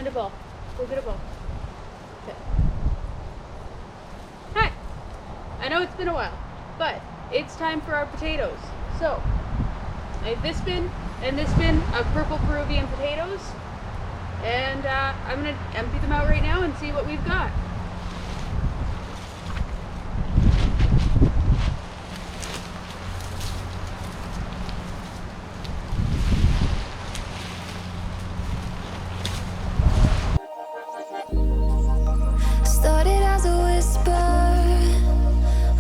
find a ball. Go get a ball. Okay. Hi! I know it's been a while, but it's time for our potatoes. So, I have this bin and this bin of purple Peruvian potatoes, and I'm going to empty them out right now and see what we've got. Started as a whisper,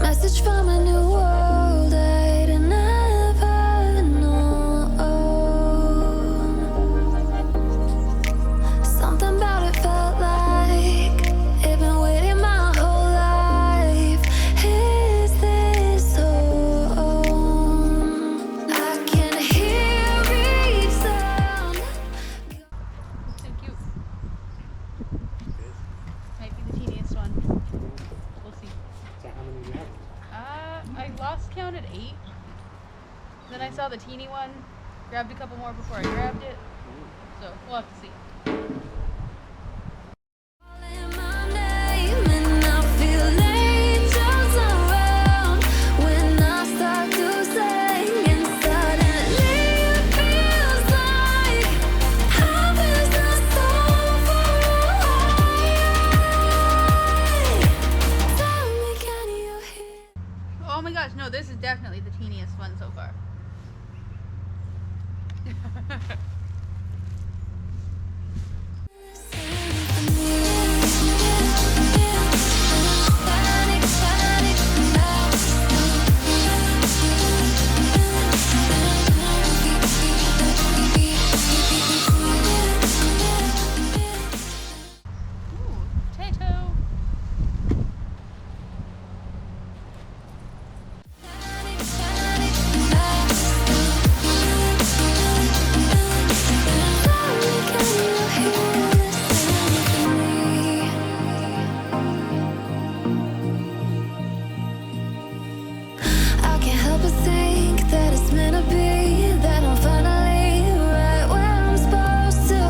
message from a new world I'd never known. Something about it felt like it'd been waiting my whole life. Is this home? I can hear each sound. Thank you. Might be the teeniest one. We'll see. So how many do you have? I lost count at 8. Then I saw the teeny one, grabbed a couple more before I grabbed it. So we'll have to see. Calling my name and I feel angels around. When I start to sing and suddenly it feels like heaven's not so far away. Tell me, can you hear? Oh my gosh, no, this is definitely the teeniest one so far. Ooh, potato. I can't help but think that it's meant to be, that I'm finally right where I'm supposed to.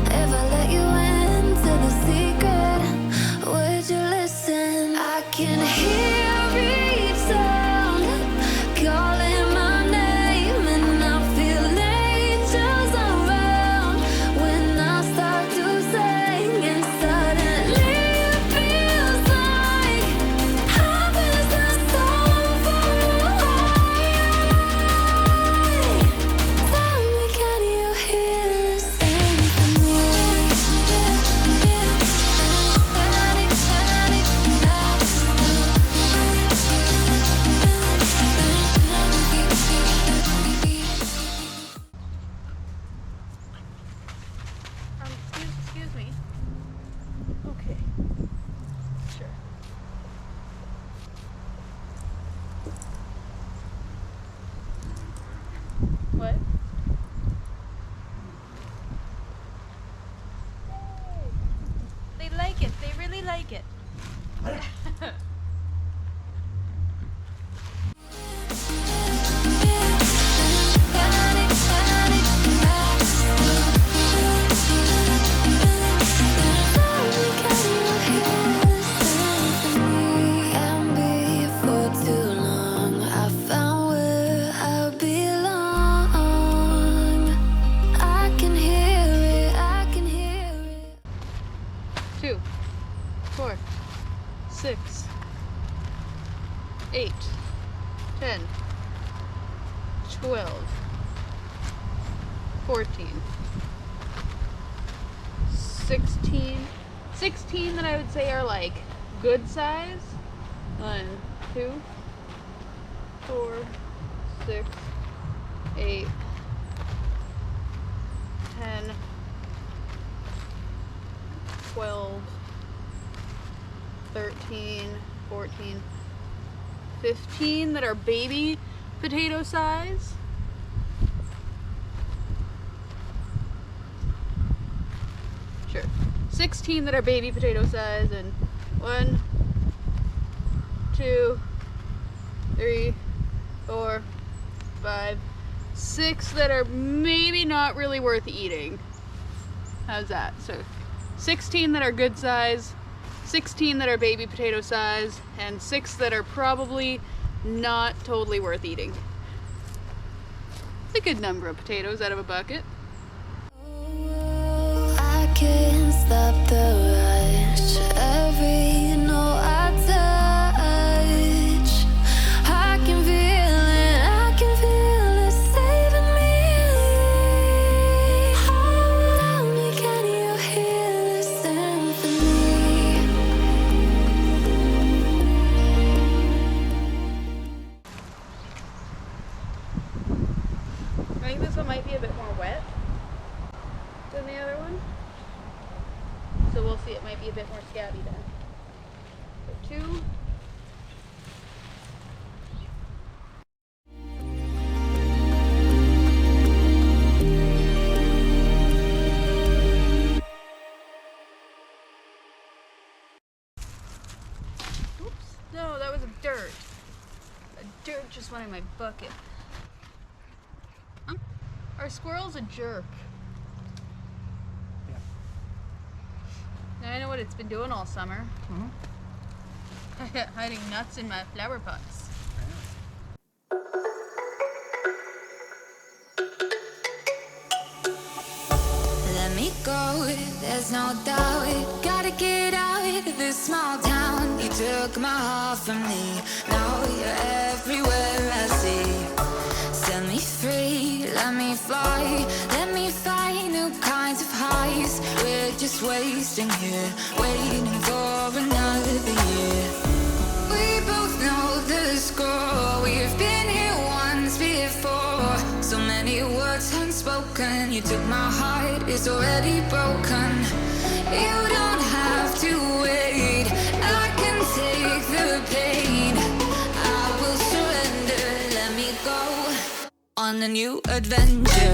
If I let you into the secret, would you listen? I can hear each sound calling my name, and I feel angels around. When I start to sing and suddenly it feels like heaven's not so far away. Tell me, can you hear the symphony? Excuse me. Okay. Sure. What? Yay. They like it. They really like it. And before too long, I found where I belong. I can hear it, I can hear it. 2, 4, 6, 8, 10, 12, 14, 16 that I would say are like good size. 1, 2, 4, 6, 8, 10, 12, 13, 14, 15 that are baby potato size. Sure. 16 that are baby potato size, and 1, 2, 3, 4, 5, 6 that are maybe not really worth eating. How's that? So 16 that are good size, 16 that are baby potato size, and 6 that are probably not totally worth eating. It's a good number of potatoes out of a bucket. I can't stop the rush. Every note I touch, I can feel it saving me. Tell me, can you hear the symphony? I think this one might be a bit more wet than the other one. So we'll see, it might be a bit more scabby then. So 2. Oops, no, that was a dirt. A dirt just went in my bucket. Our squirrel's a jerk. I know what it's been doing all summer. Hiding nuts in my flower pots. Let me go, there's no doubt. Gotta get out of this small town. You took my heart from me, now you're everywhere I see. Set me free, let me fly. Let me find new kinds of highs. We're just wasting here, waiting for another year. We both know the score. We've been here once before. So many words unspoken. You took my heart, it's already broken. You don't have to wait, I can take the pain. I will surrender, let me go on a new adventure.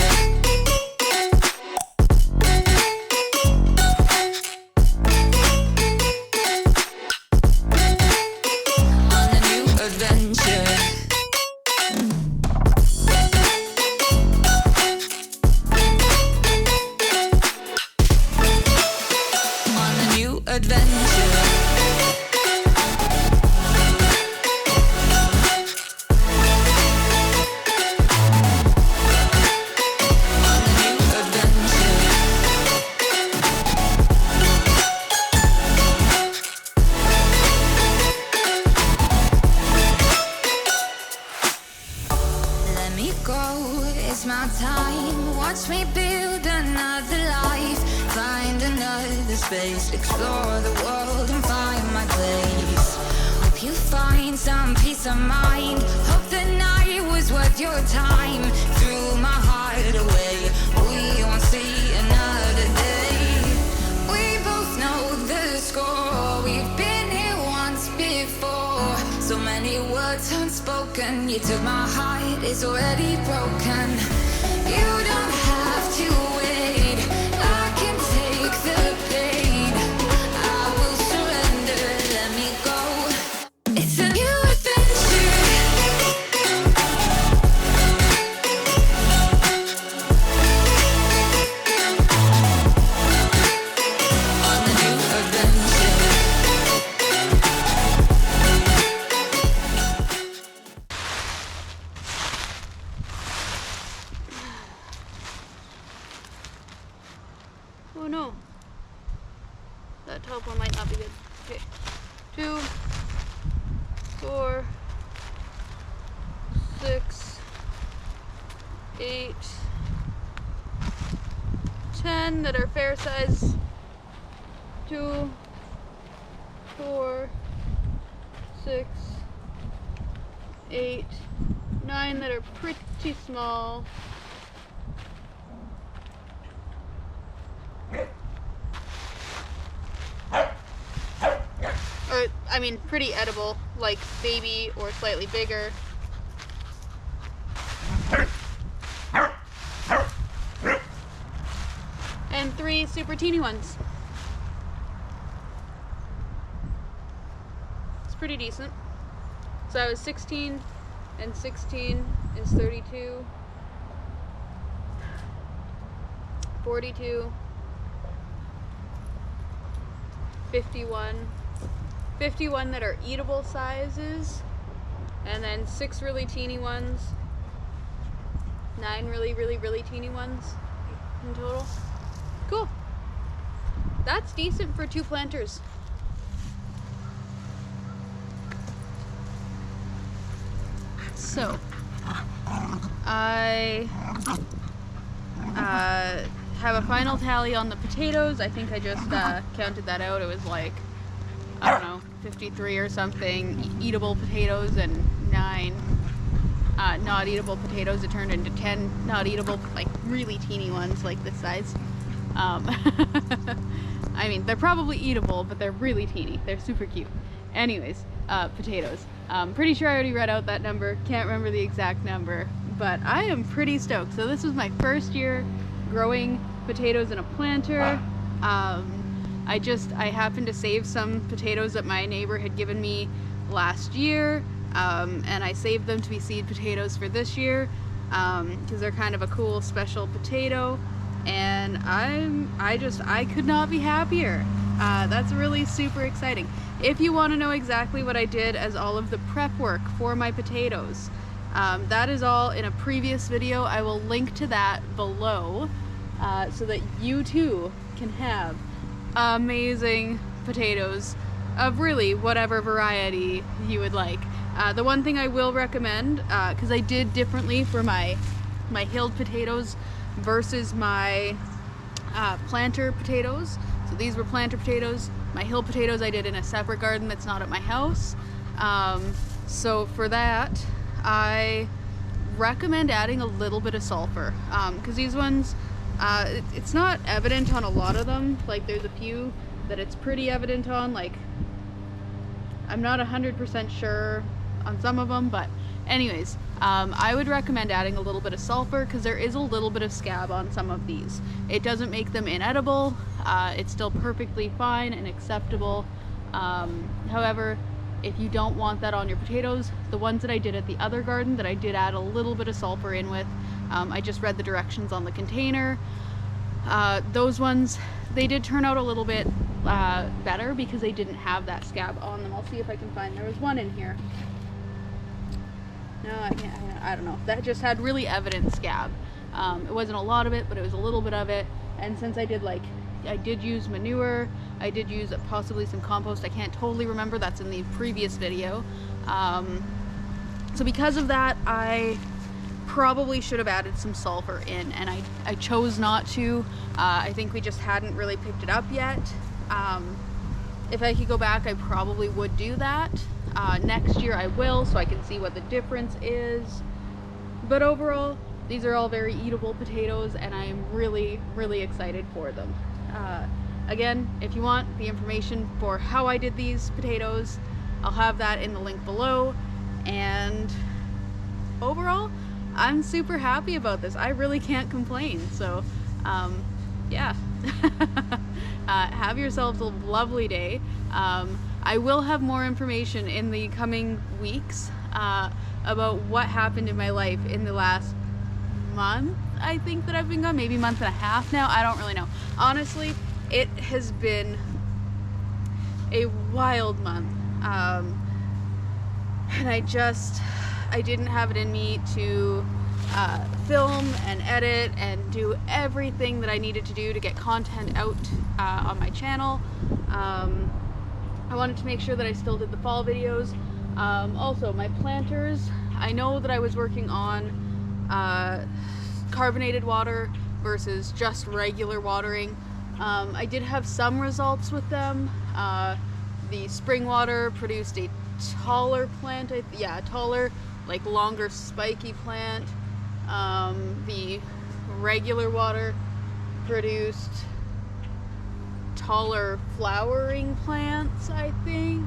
It's my time, watch me build another life. Find another space, explore the world and find my place. Hope you find some peace of mind. Hope the night was worth your time. Threw my heart away, we won't see another day. We both know the score, we've been here once before. So many words unspoken, you took my heart, it's already broken. You don't have to wait, I can take the pain. I will surrender, let me go. It's a new adventure. On a new adventure. Oh no. That top one might not be good. Okay. 2, 4, 6, 8, 10 that are fair size. 2, 4, 6, 8, 9 that are pretty small. Or, I mean, pretty edible, like baby or slightly bigger. And 3 super teeny ones. It's pretty decent. So I was 16, and 16 is 32. 42, 51, 51 that are eatable sizes, and then 6 really teeny ones, 9 really teeny ones in total. Cool. That's decent for 2 planters. So, I have a final tally on the potatoes. I think I just counted that out. It was like, I don't know, 53 or something eatable potatoes and 9 not eatable potatoes. It turned into 10 not eatable, like really teeny ones like this size. I mean, they're probably eatable, but they're really teeny. They're super cute. Anyways, potatoes. Pretty sure I already read out that number. Can't remember the exact number, but I am pretty stoked. So this was my first year growing potatoes in a planter. I happened to save some potatoes that my neighbor had given me last year, and I saved them to be seed potatoes for this year, because they're kind of a cool special potato, and I could not be happier. That's really super exciting. If you want to know exactly what I did as all of the prep work for my potatoes, that is all in a previous video. I will link to that below, so that you too can have amazing potatoes of really whatever variety you would like. The one thing I will recommend, because I did differently for my hilled potatoes versus my planter potatoes. So these were planter potatoes. My hill potatoes I did in a separate garden that's not at my house. So for that, I recommend adding a little bit of sulfur, because these ones, it's not evident on a lot of them. Like there's a few that it's pretty evident on, like I'm not 100% sure on some of them, but anyways, I would recommend adding a little bit of sulfur because there is a little bit of scab on some of these. It doesn't make them inedible. It's still perfectly fine and acceptable. However, if you don't want that on your potatoes, the ones that I did at the other garden that I did add a little bit of sulfur in with, I just read the directions on the container. Those ones, they did turn out a little bit better because they didn't have that scab on them. I'll see if I can find, there was one in here. No, I can't, I don't know. That just had really evident scab. It wasn't a lot of it, but it was a little bit of it. And since I did use manure, I did use possibly some compost. I can't totally remember. That's in the previous video. So because of that, I probably should have added some sulfur in, and I chose not to. I think we just hadn't really picked it up yet. If I could go back, I probably would do that. Next year I will, so I can see what the difference is. But overall, these are all very eatable potatoes, and I am really, really excited for them. Again, if you want the information for how I did these potatoes, I'll have that in the link below. And overall, I'm super happy about this. I really can't complain. So, yeah. Have yourselves a lovely day. I will have more information in the coming weeks about what happened in my life in the last month, I think, that I've been gone. Maybe month and a half now. I don't really know. Honestly, it has been a wild month. And I didn't have it in me to film and edit and do everything that I needed to do to get content out on my channel. I wanted to make sure that I still did the fall videos. Also, my planters, I know that I was working on carbonated water versus just regular watering. I did have some results with them. The spring water produced a taller plant, taller, like longer spiky plant. The regular water produced taller flowering plants, I think.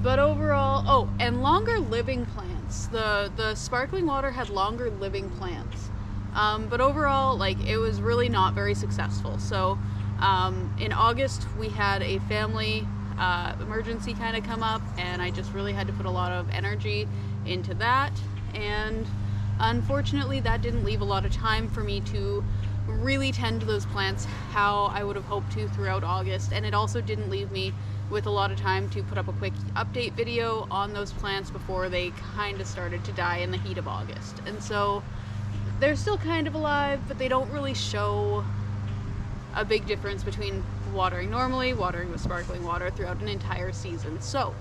But overall, oh, and longer living plants. The sparkling water had longer living plants. But overall, like, it was really not very successful. So in August we had a family emergency kind of come up, and I just really had to put a lot of energy into that, and unfortunately that didn't leave a lot of time for me to really tend to those plants how I would have hoped to throughout August, and it also didn't leave me with a lot of time to put up a quick update video on those plants before they kind of started to die in the heat of August. And so they're still kind of alive, but they don't really show a big difference between watering normally, watering with sparkling water throughout an entire season. So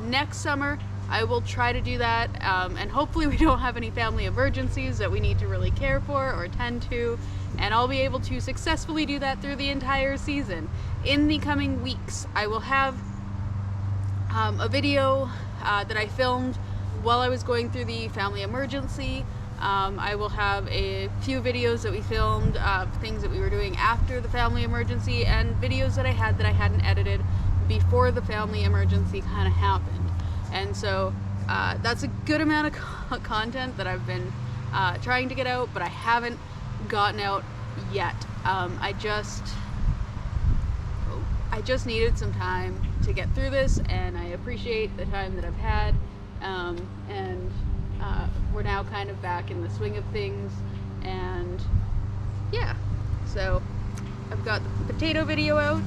next summer I will try to do that, and hopefully we don't have any family emergencies that we need to really care for or tend to, and I'll be able to successfully do that through the entire season. In the coming weeks, I will have a video that I filmed while I was going through the family emergency. I will have a few videos that we filmed of things that we were doing after the family emergency, and videos that I hadn't edited before the family emergency kind of happened. And so that's a good amount of content that I've been trying to get out, but I haven't gotten out yet. I just needed some time to get through this, and I appreciate the time that I've had, and we're now kind of back in the swing of things, and yeah, so I've got the potato video out.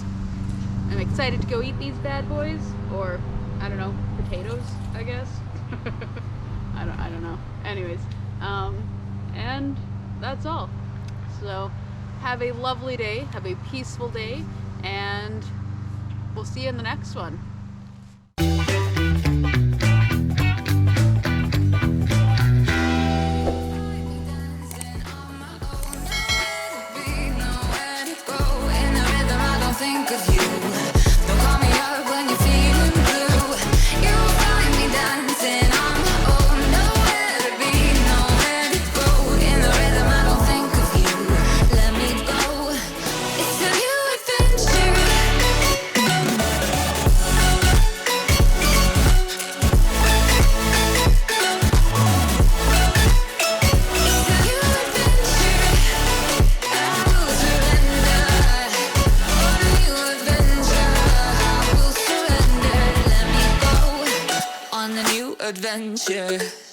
I'm excited to go eat these bad boys, or I don't know, potatoes, I guess. I don't know. Anyways, and that's all. So have a lovely day, have a peaceful day, and we'll see you in the next one. Think of you. Don't call me up when you're feeling blue. You'll find me dancing on my own. Nowhere to be, nowhere to go. In the rhythm, I don't think of you. Let me go. It's a new adventure. It's a new adventure. I will surrender. Adventure.